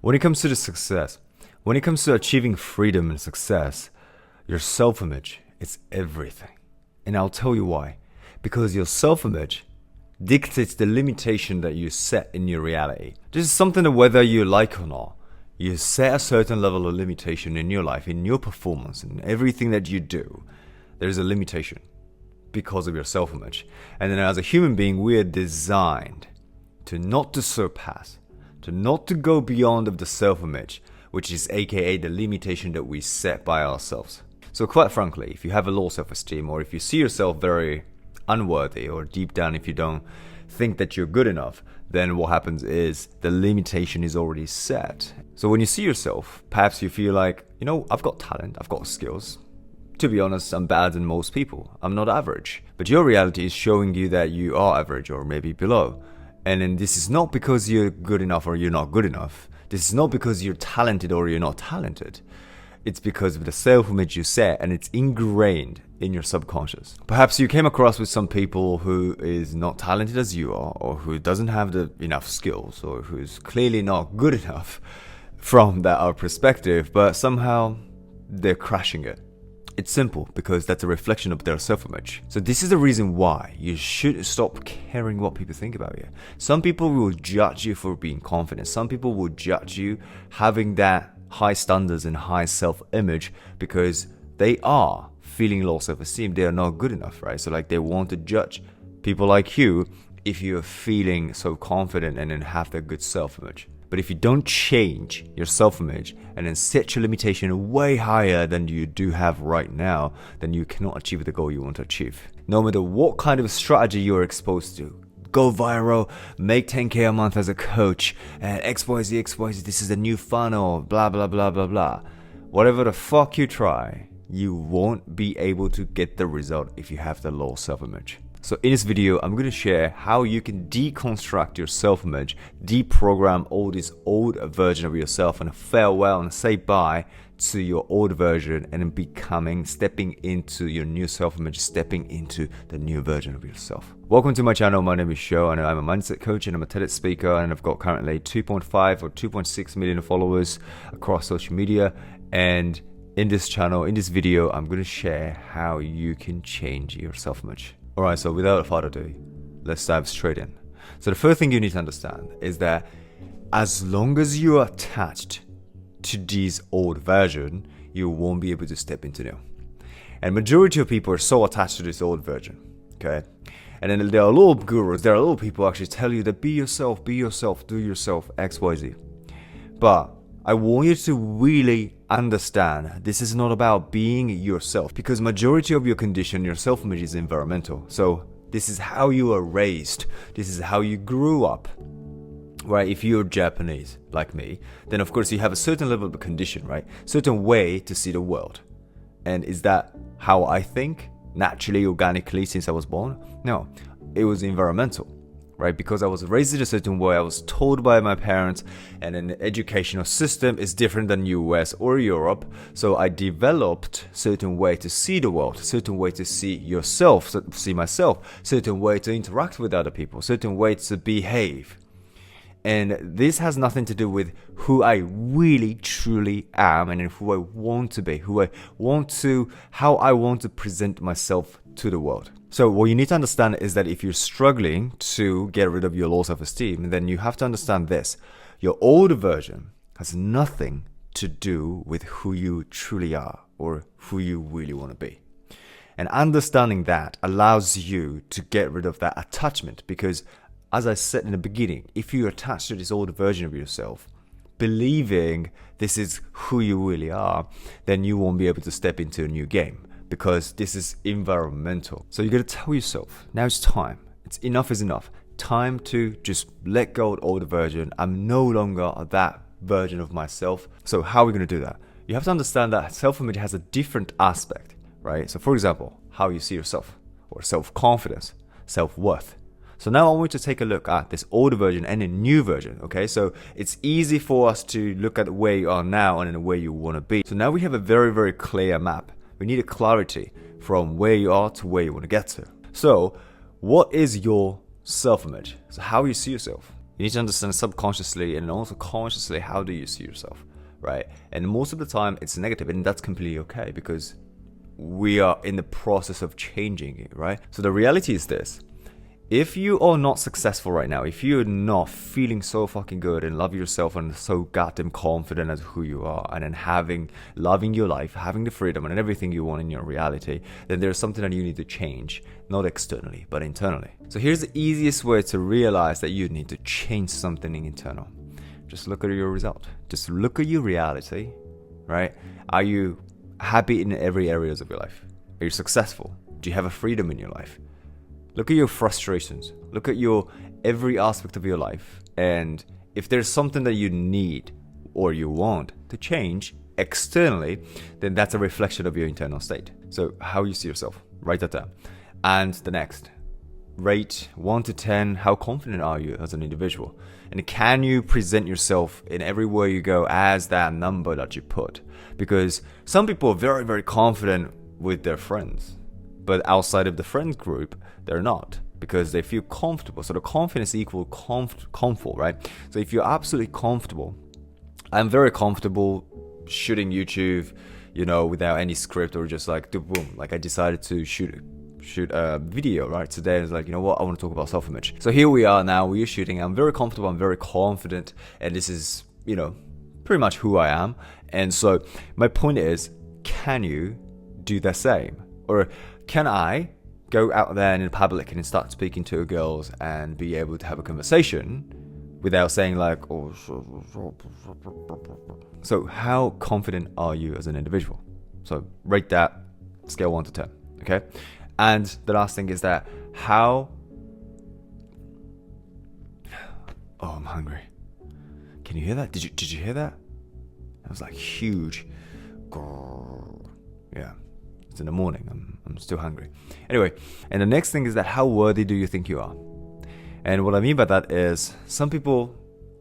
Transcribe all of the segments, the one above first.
When it comes to the success, when it comes to achieving freedom and success, your self-image is everything. And I'll tell you why. Because your self-image dictates the limitation that you set in your reality. This is something that whether you like or not, you set a certain level of limitation in your life, in your performance, in everything that you do. There's a limitation because of your self-image. And then as a human being, we are designed to not to surpass, to not to go beyond of the self-image, which is aka the limitation that we set by ourselves. So quite frankly, if you have a low self-esteem, or if you see yourself very unworthy, or deep down if you don't think that you're good enough, then what happens is the limitation is already set. So when you see yourself, perhaps you feel like, I've got talent, I've got skills. To be honest, I'm better than most people. I'm not average. But your reality is showing you that you are average or maybe below. And then this is not because you're good enough or you're not good enough. This is not because you're talented or you're not talented. It's because of the self-image you set, and it's ingrained in your subconscious. Perhaps you came across with some people who is not talented as you are, or who doesn't have enough skills, or who's clearly not good enough from that perspective, but somehow they're crushing it. It's simple, because that's a reflection of their self-image. So this is the reason why you should stop caring what people think about you. Some people will judge you for being confident. Some people will judge you having that high standards and high self-image because they are feeling low self-esteem. They are not good enough, right? So they want to judge people like you if you're feeling so confident and then have that good self-image. But if you don't change your self-image and then set your limitation way higher than you do have right now, then you cannot achieve the goal you want to achieve. No matter what kind of strategy you're exposed to, go viral, make 10K a month as a coach, and XYZ, this is the new funnel, blah, blah, blah, blah, blah. Whatever the fuck you try, you won't be able to get the result if you have the low self-image. So in this video, I'm going to share how you can deconstruct your self-image, deprogram all this old version of yourself, and farewell and say bye to your old version, and then stepping into your new self-image, stepping into the new version of yourself. Welcome to my channel. My name is Sho, and I'm a mindset coach and I'm a TEDx speaker, and I've got currently 2.5 or 2.6 million followers across social media. And in this channel, in this video, I'm going to share how you can change your self-image. Alright, so without further ado, let's dive straight in. So the first thing you need to understand is that as long as you are attached to this old version, you won't be able to step into new. And majority of people are so attached to this old version, okay? And then there are little gurus, there are little people who actually tell you that be yourself, do yourself, XYZ. But I want you to really understand this is not about being yourself, because majority of your condition, your self-image is environmental. So this is how you are raised. This is how you grew up. Right? If you're Japanese, like me, then of course you have a certain level of condition, right? Certain way to see the world. And is that how I think? Naturally, organically, since I was born? No, it was environmental. Right? Because I was raised in a certain way, I was told by my parents, and an educational system is different than US or Europe. So I developed certain way to see the world, certain way to see yourself, see myself, certain way to interact with other people, certain way to behave. And this has nothing to do with who I really truly am and who I want to be, how I want to present myself to the world. So what you need to understand is that if you're struggling to get rid of your low self-esteem, then you have to understand this. Your old version has nothing to do with who you truly are or who you really want to be. And understanding that allows you to get rid of that attachment, because as I said in the beginning, if you're attached to this old version of yourself, believing this is who you really are, then you won't be able to step into a new game, because this is environmental. So you got to tell yourself, now it's time. Enough is enough. Time to just let go of the old version. I'm no longer that version of myself. So how are we going to do that? You have to understand that self-image has a different aspect, right? So for example, how you see yourself, or self-confidence, self-worth. So now I want you to take a look at this old version and a new version, okay? So it's easy for us to look at where you are now and where you want to be. So now we have a very, very clear map. We need a clarity from where you are to where you want to get to. So what is your self-image? So how you see yourself? You need to understand subconsciously and also consciously how do you see yourself, right? And most of the time it's negative, and that's completely okay because we are in the process of changing it, right? So the reality is this. If you are not successful right now, if you're not feeling so fucking good and love yourself and so goddamn confident as who you are, and then loving your life, having the freedom and everything you want in your reality, then there's something that you need to change, not externally, but internally. So here's the easiest way to realize that you need to change something internal. Just look at your result. Just look at your reality, right? Are you happy in every areas of your life? Are you successful? Do you have a freedom in your life? Look at your frustrations. Look at your every aspect of your life. And if there's something that you need or you want to change externally, then that's a reflection of your internal state. So how you see yourself, write that down. And the next, rate 1 to 10, how confident are you as an individual? And can you present yourself in everywhere you go as that number that you put? Because some people are very, very confident with their friends, but outside of the friend group, they're not, because they feel comfortable. So the confidence equals comfort, right? So if you're absolutely comfortable, I'm very comfortable shooting YouTube, without any script or just like boom. Like I decided to shoot a video, right? Today I was like, you know what? I want to talk about self-image. So here we are now. We are shooting. I'm very comfortable. I'm very confident, and this is, pretty much who I am. And so my point is, can you do the same, or can I go out there in public and start speaking to girls and be able to have a conversation without saying like, oh. So how confident are you as an individual? So rate that scale 1 to 10, okay? And the last thing is that oh, I'm hungry. Can you hear that? Did you hear that? That was like huge. Yeah. In the morning, I'm still hungry. Anyway, and the next thing is that how worthy do you think you are? And what I mean by that is some people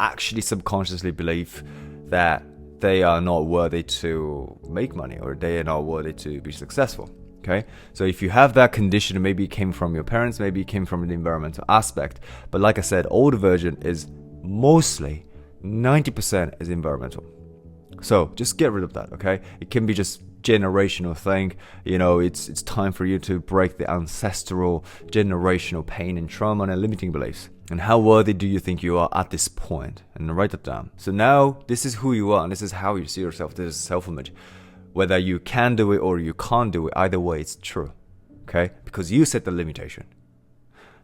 actually subconsciously believe that they are not worthy to make money, or they are not worthy to be successful. Okay, so if you have that condition, maybe it came from your parents, maybe it came from the environmental aspect, but like I said, older version is mostly 90% is environmental. So just get rid of that, okay? It can be just generational thing. It's time for you to break the ancestral generational pain and trauma and limiting beliefs. And how worthy do you think you are at this point? And write it down. So now this is who you are, and this is how you see yourself. This is self-image. Whether you can do it or you can't do it, either way it's true, okay? Because you set the limitation.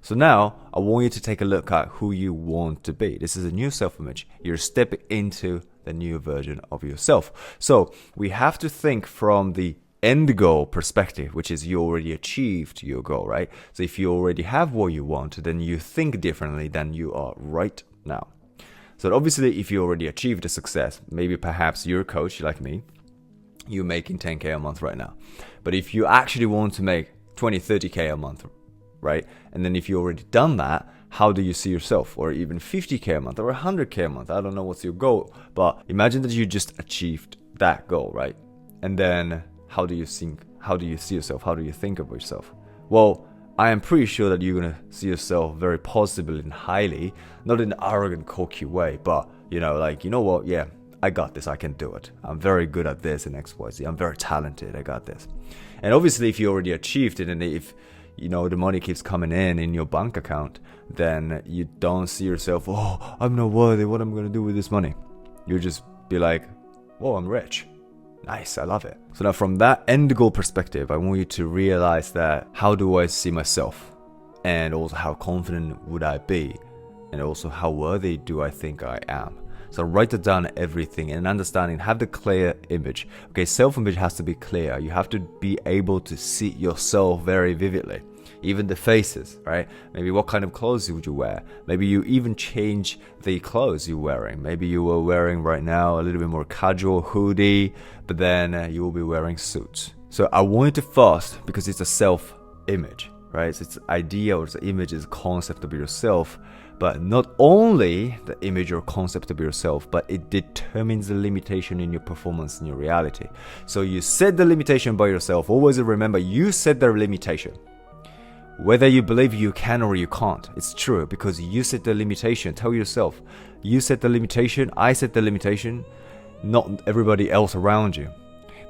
So now I want you to take a look at who you want to be. This is a new self-image. You're stepping into the new version of yourself. So we have to think from the end goal perspective, which is you already achieved your goal, right? So if you already have what you want, then you think differently than you are right now. So obviously, if you already achieved a success, maybe perhaps you're a coach like me, you're making 10K a month right now. But if you actually want to make 20, 30K a month, right? And then if you already done that, how do you see yourself? Or even 50K a month or 100K a month? I don't know what's your goal, but imagine that you just achieved that goal, right? And then how do you see yourself? How do you think of yourself? Well, I am pretty sure that you're going to see yourself very positively and highly, not in an arrogant, cocky way, but, you know what? Yeah, I got this. I can do it. I'm very good at this and XYZ. I'm very talented. I got this. And obviously, if you already achieved it, and if the money keeps coming in your bank account, then you don't see yourself, oh, I'm not worthy, what am I going to do with this money? You just be like, oh, I'm rich. Nice, I love it. So now from that end goal perspective, I want you to realize that how do I see myself? And also how confident would I be? And also how worthy do I think I am? So write it down, everything, and understanding, have the clear image. Okay, self-image has to be clear. You have to be able to see yourself very vividly. Even the faces, right? Maybe what kind of clothes would you wear? Maybe you even change the clothes you're wearing. Maybe you were wearing right now a little bit more casual hoodie, but then you will be wearing suits. So I want you to first, because it's a self-image, right? So it's an idea or it's an image, it's a concept of yourself. But not only the image or concept of yourself, but it determines the limitation in your performance in your reality. So you set the limitation by yourself. Always remember, you set the limitation. Whether you believe you can or you can't, it's true because you set the limitation. Tell yourself, you set the limitation, I set the limitation, not everybody else around you.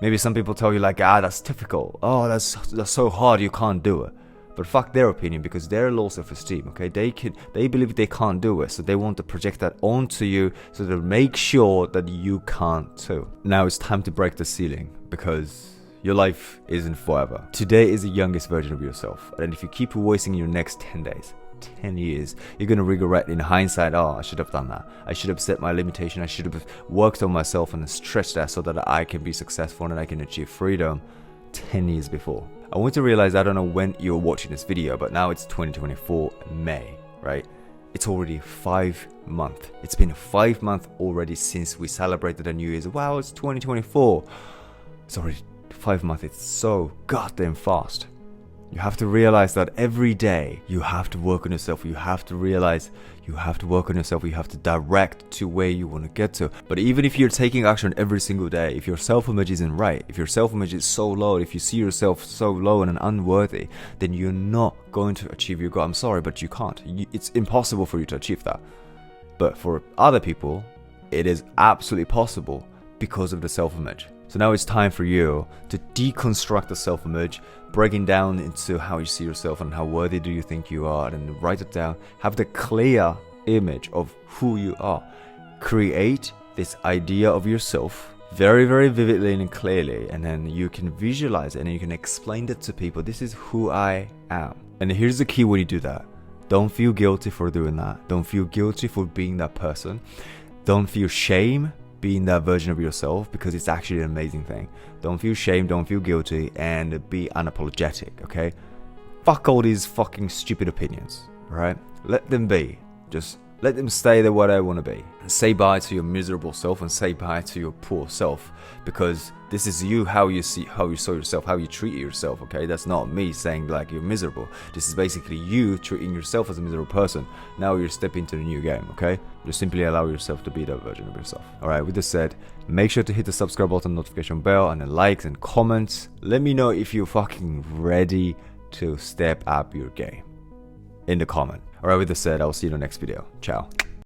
Maybe some people tell you like, that's difficult. Oh, that's so hard, you can't do it. But fuck their opinion because they're low self-esteem, okay? They believe they can't do it, so they want to project that onto you so to make sure that you can't too. Now it's time to break the ceiling because your life isn't forever. Today is the youngest version of yourself. And if you keep wasting your next 10 days, 10 years, you're going to regret in hindsight, oh, I should have done that. I should have set my limitation. I should have worked on myself and stretched that so that I can be successful and I can achieve freedom 10 years before. I want to realize, I don't know when you're watching this video, but now it's 2024 May, right? It's already 5 months. It's been 5 months already since we celebrated the New Year's. Wow, it's 2024. It's already 5 months. It's so goddamn fast. You have to realize that every day you have to work on yourself. You have to realize you have to work on yourself. You have to direct to where you want to get to. But even if you're taking action every single day, if your self-image isn't right, if your self-image is so low, if you see yourself so low and unworthy, then you're not going to achieve your goal. I'm sorry, but you can't. It's impossible for you to achieve that. But for other people, it is absolutely possible because of the self-image. So now it's time for you to deconstruct the self-image, breaking down into how you see yourself and how worthy do you think you are, and write it down. Have the clear image of who you are. Create this idea of yourself very, very vividly and clearly, and then you can visualize it and you can explain it to people. This is who I am. And here's the key when you do that. Don't feel guilty for doing that. Don't feel guilty for being that person. Don't feel shame being that version of yourself, because it's actually an amazing thing. Don't feel shame, don't feel guilty, and be unapologetic, okay? Fuck all these fucking stupid opinions, right? Let them be. Just let them stay there where they want to be. And say bye to your miserable self and say bye to your poor self, because this is you, how you saw yourself, how you treat yourself, okay? That's not me saying like you're miserable. This is basically you treating yourself as a miserable person. Now you're stepping into the new game, okay? Just simply allow yourself to be that version of yourself. Alright, with this said, make sure to hit the subscribe button, notification bell, and the likes and comments. Let me know if you're fucking ready to step up your game in the comment. Alright, with this said, I'll see you in the next video. Ciao.